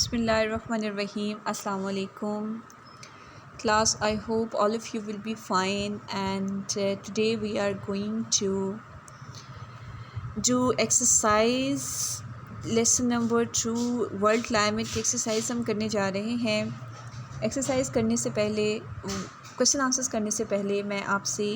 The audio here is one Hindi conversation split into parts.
Bismillahirrahmanirrahim. Assalamu alaikum. Class, I hope all of you will be fine, and today we are going to do exercise lesson number 2 world climate की एक्सरसाइज हम करने जा रहे हैं। एक्सरसाइज करने से पहले, क्वेश्चन आंसर्स करने से पहले मैं आपसे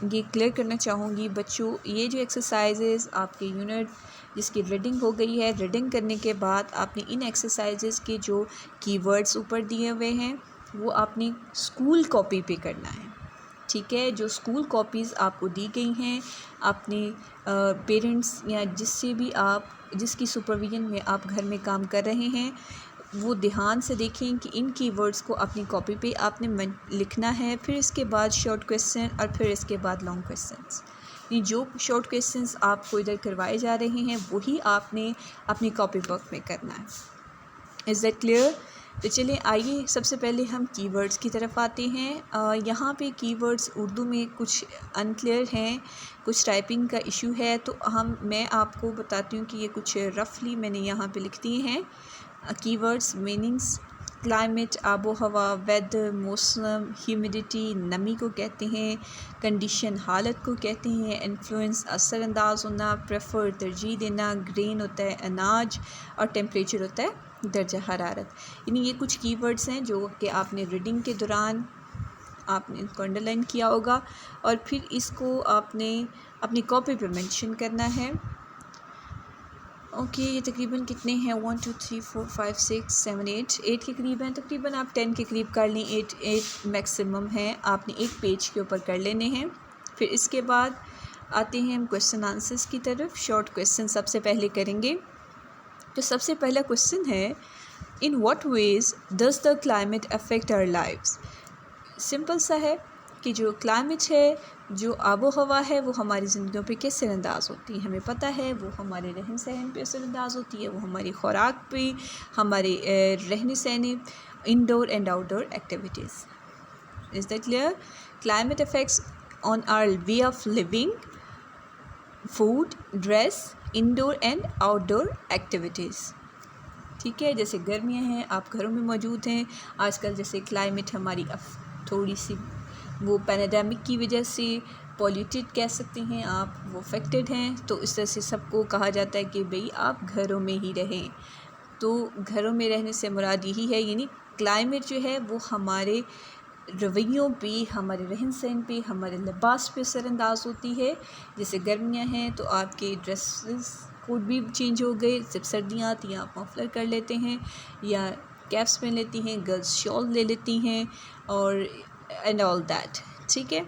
ये क्लियर करना चाहूँगी बच्चों, ये जो एक्सरसाइजेज़ आपके यूनिट जिसकी रीडिंग हो गई है, रीडिंग करने के बाद आपने इन एक्सरसाइजेज़ के जो कीवर्ड्स ऊपर दिए हुए हैं वो आपने स्कूल कॉपी पे करना है, ठीक है। जो स्कूल कॉपीज़ आपको दी गई हैं, आपने पेरेंट्स या जिससे भी आप जिसकी सुपरविजन में आप घर में काम कर रहे हैं वो ध्यान से देखें कि इन कीवर्ड्स को अपनी कॉपी पे आपने लिखना है। फिर इसके बाद शॉर्ट क्वेश्चन और फिर इसके बाद लॉन्ग क्वेश्चंस। ये जो शॉर्ट क्वेश्चंस आपको इधर करवाए जा रहे हैं वही आपने अपनी कॉपी बुक में करना है। Is that clear? तो चलिए आइए सबसे पहले हम कीवर्ड्स की तरफ आते हैं। यहाँ पे कीवर्ड्स उर्दू में कुछ अनक्लियर हैं, कुछ टाइपिंग का इशू है, तो मैं आपको बताती हूँ कि ये कुछ रफली मैंने यहाँ पे लिख दिए हैं। कीवर्ड्स मीनिंग्स: क्लाइमेट आबो हवा, वेदर मौसम, ह्यूमिडिटी नमी को कहते हैं, कंडीशन हालत को कहते हैं, इन्फ्लुएंस असरअंदाज होना, प्रेफर तरजीह देना, ग्रेन होता है अनाज, और टेम्परेचर होता है दर्जा हरारत। यानी ये कुछ कीवर्ड्स हैं जो कि आपने रीडिंग के दौरान आपने इनको अंडरलाइन किया होगा और फिर इसको आपने अपनी कॉपी पे मेंशन करना है। ओके, ये तकरीबन कितने हैं? 1 2 3 4 5 6 7 8 के करीब हैं। तकरीबन आप 10 के करीब कर लें। 8 मैक्सिमम है, आपने एक पेज के ऊपर कर लेने हैं। फिर इसके बाद आते हैं हम क्वेश्चन आंसर्स की तरफ। शॉर्ट क्वेश्चन सबसे पहले करेंगे। तो सबसे पहला क्वेश्चन है, in what ways does the climate affect our lives. Simple सा है कि जो क्लाइमेट है, जो आबो हवा है, वो हमारी ज़िंदगियों पे कैसे असरअंदाज होती है हमें पता है। वो हमारे रहन सहन पे असरअंदाज होती है, वो हमारी खुराक पे, हमारे रहने सहने, indoor and outdoor activities. Is that clear? Climate affects on our way of living, food, dress, indoor and outdoor activities, ठीक है। जैसे गर्मियाँ हैं, आप घरों में मौजूद हैं। आजकल जैसे क्लाइमेट हमारी थोड़ी सी वो पैंडेमिक की वजह से पॉल्यूटेड कह सकते हैं आप, वो अफेक्टेड हैं। तो इस तरह से सबको कहा जाता है कि भाई आप घरों में ही रहें। तो घरों में रहने से मुराद यही है, यानी क्लाइमेट जो है वो हमारे रवैयों पे, हमारे रहन सहन पे, हमारे लिबास पे असरअंदाज होती है। जैसे गर्मियाँ हैं तो आपके ड्रेसेस कोड भी चेंज हो गए। जब सर्दियाँ आती हैं आप मफलर कर लेते हैं या कैप्स पहन लेती हैं, गर्ल्स शॉल ले लेती हैं और एंड ऑल दैट, ठीक है।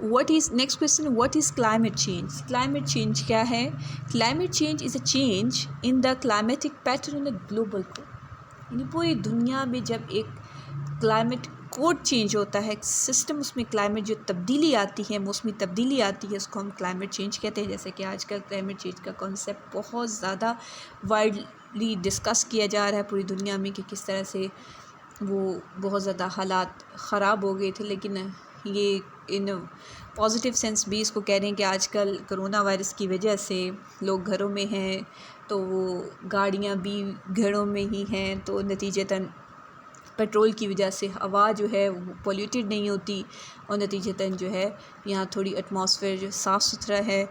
What is next question, what is climate change. Climate change क्या है? Climate change is a change in the climatic pattern on a global code. यानी पूरी दुनिया में जब एक क्लाइमेट कोड चेंज होता है, सिस्टम उसमें क्लाइमेट जो तब्दीली आती है, मौसमी तब्दीली आती है, उसको हम क्लाइमेट चेंज कहते हैं। जैसे कि आजकल क्लाइमेट चेंज का कॉन्सेप्ट बहुत ज़्यादा वाइडली डिस्कस किया जा रहा है पूरी दुनिया में कि किस तरह से वो बहुत ज़्यादा हालात ख़राब हो गए थे। लेकिन ये इन पॉजिटिव सेंस भी इसको कह रहे हैं कि आजकल कोरोना वायरस की वजह से लोग घरों में हैं तो वो गाड़ियाँ भी घरों में ही हैं, तो नतीजतन पेट्रोल की वजह से हवा जो है वो पोल्यूटेड नहीं होती और नतीजतन जो है यहाँ थोड़ी एटमॉस्फेयर जो साफ़ सुथरा है,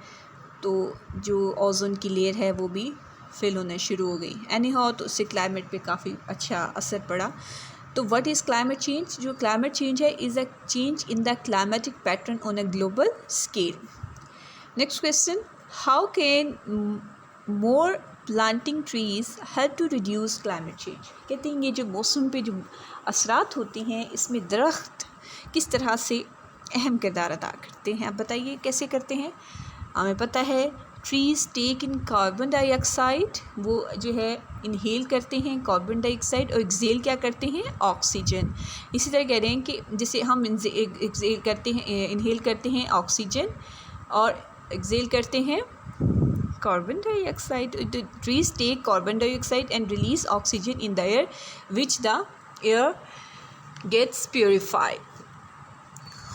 तो जो ओज़ोन की लेयर है वो भी फिल होना शुरू हो गई। एनी हाउ, तो उससे क्लाइमेट पे काफ़ी अच्छा असर पड़ा। तो व्हाट इज़ क्लाइमेट चेंज? जो क्लाइमेट चेंज है is a change in the climatic pattern on a global scale. Next question, how can more planting trees help to reduce climate change. कहते हैं ये जो मौसम पे जो असरात होती हैं इसमें दरख्त किस तरह से अहम किरदार अदा करते हैं, आप बताइए कैसे करते हैं। हमें पता है ट्रीज़ टेक इन कार्बन डाइऑक्साइड, वो जो है इनहेल करते हैं कार्बन डाइऑक्साइड और एक्सेल क्या करते हैं? ऑक्सीजन। इसी तरह कह रहे हैं कि जैसे हम एक्सेल करते हैं, इनहेल करते हैं ऑक्सीजन और एक्सेल करते हैं carbon dioxide. The trees take carbon dioxide and release oxygen in the air, which the air gets purified.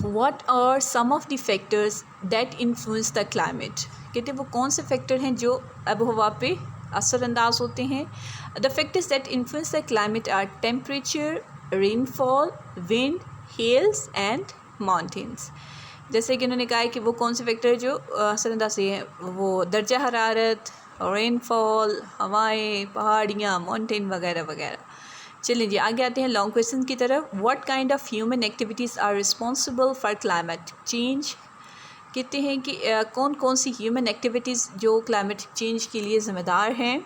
What are some of the factors that influence the climate? कहते हैं वो कौन से फैक्टर हैं जो आबो हवा पे असरअंदाज होते हैं। The factors that influence the climate are temperature, rainfall, wind, hills and mountains. जैसे कि उन्होंने कहा है कि वो कौन से फैक्टर जो असरअंदाज है, वो दर्जा हरारत, रेनफॉल, हवाएं, पहाड़ियाँ, माउंटेन वगैरह वगैरह। चलिए जी आगे आते हैं लॉन्ग क्वेश्चन की तरफ। What kind of human activities are responsible for climate change. कहते हैं कि कौन कौन सी ह्यूमन एक्टिविटीज़ जो क्लाइमेट चेंज के लिए ज़िम्मेदार हैं।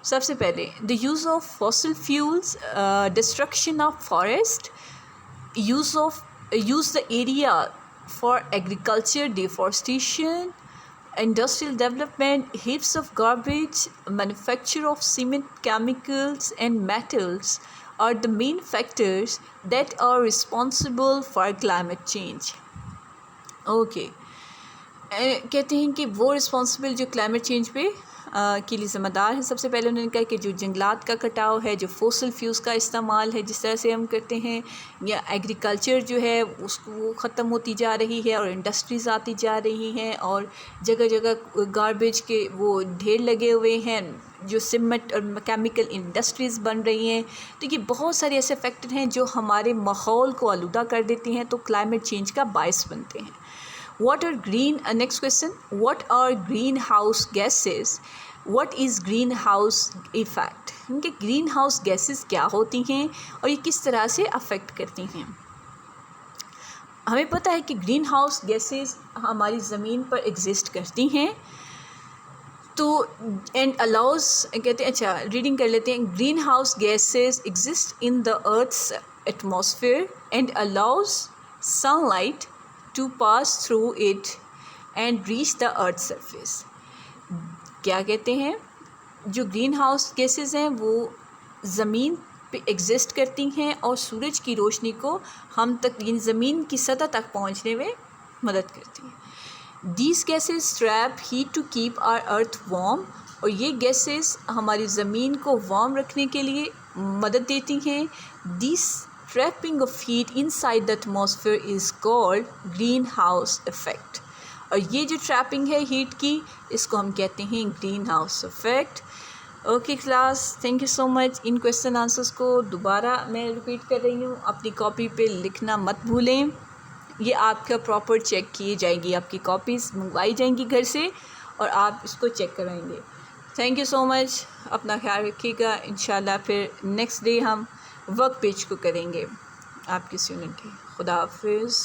सबसे पहले the use of fossil fuels, destruction of forest, use the area for agriculture, deforestation, industrial development, heaps of garbage, manufacture of cement, chemicals and metals are the main factors that are responsible for climate change. Okay. कहते हैं कि वो रिस्पॉन्सिबल जो क्लाइमेट चेंज पे के लिए ज़िम्मेदार है। सबसे पहले उन्होंने कहा कि जो जंगलात का कटाव है, जो फोसिल फ्यूल्स का इस्तेमाल है जिस तरह से हम करते हैं, या एग्रीकल्चर जो है उसको वो ख़त्म होती जा रही है और इंडस्ट्रीज़ आती जा रही हैं और जगह जगह गार्बेज के वो ढेर लगे हुए हैं, जो सीमेंट और केमिकल इंडस्ट्रीज़ बन रही हैं। तो ये बहुत सारे ऐसे फैक्टर हैं जो हमारे माहौल को आलूदा कर देते हैं, तो क्लाइमेट चेंज का बायस बनते हैं। What are next question, what are greenhouse gases? What is greenhouse effect? इनके ग्रीन हाउस गैसेस क्या होती हैं और ये किस तरह से अफेक्ट करती हैं। हमें पता है कि ग्रीन हाउस गैसेस हमारी ज़मीन पर एग्जिस्ट करती हैं, तो एंड अलाउज कहते हैं, अच्छा रीडिंग कर लेते हैं। Greenhouse gases exist in the earth's atmosphere and allows sunlight to pass through it and reach the earth's surface। क्या कहते हैं, जो ग्रीन हाउस गैसेस हैं वो ज़मीन पे एग्जिस्ट करती हैं और सूरज की रोशनी को हम तक ज़मीन की सतह तक पहुंचने में मदद करती हैं। These gases trap heat to keep our earth warm, और ये गैसेस हमारी ज़मीन को वार्म रखने के लिए मदद देती हैं। This trapping of heat inside the atmosphere is called greenhouse effect, और ये जो ट्रैपिंग है हीट की, इसको हम कहते हैं green house effect. Okay class, thank you so much. In question answers को दोबारा मैं रिपीट कर रही हूँ, अपनी कॉपी पे लिखना मत भूलें। ये आपका प्रॉपर चेक की जाएगी, आपकी कॉपीज़ मंगवाई जाएंगी घर से और आप इसको चेक कराएंगे। थैंक यू सो मच, अपना ख्याल रखिएगा। इंशाल्लाह फिर नेक्स्ट डे हम वर्क पेज को करेंगे आपकी यूनिट के। खुदा हाफिज़।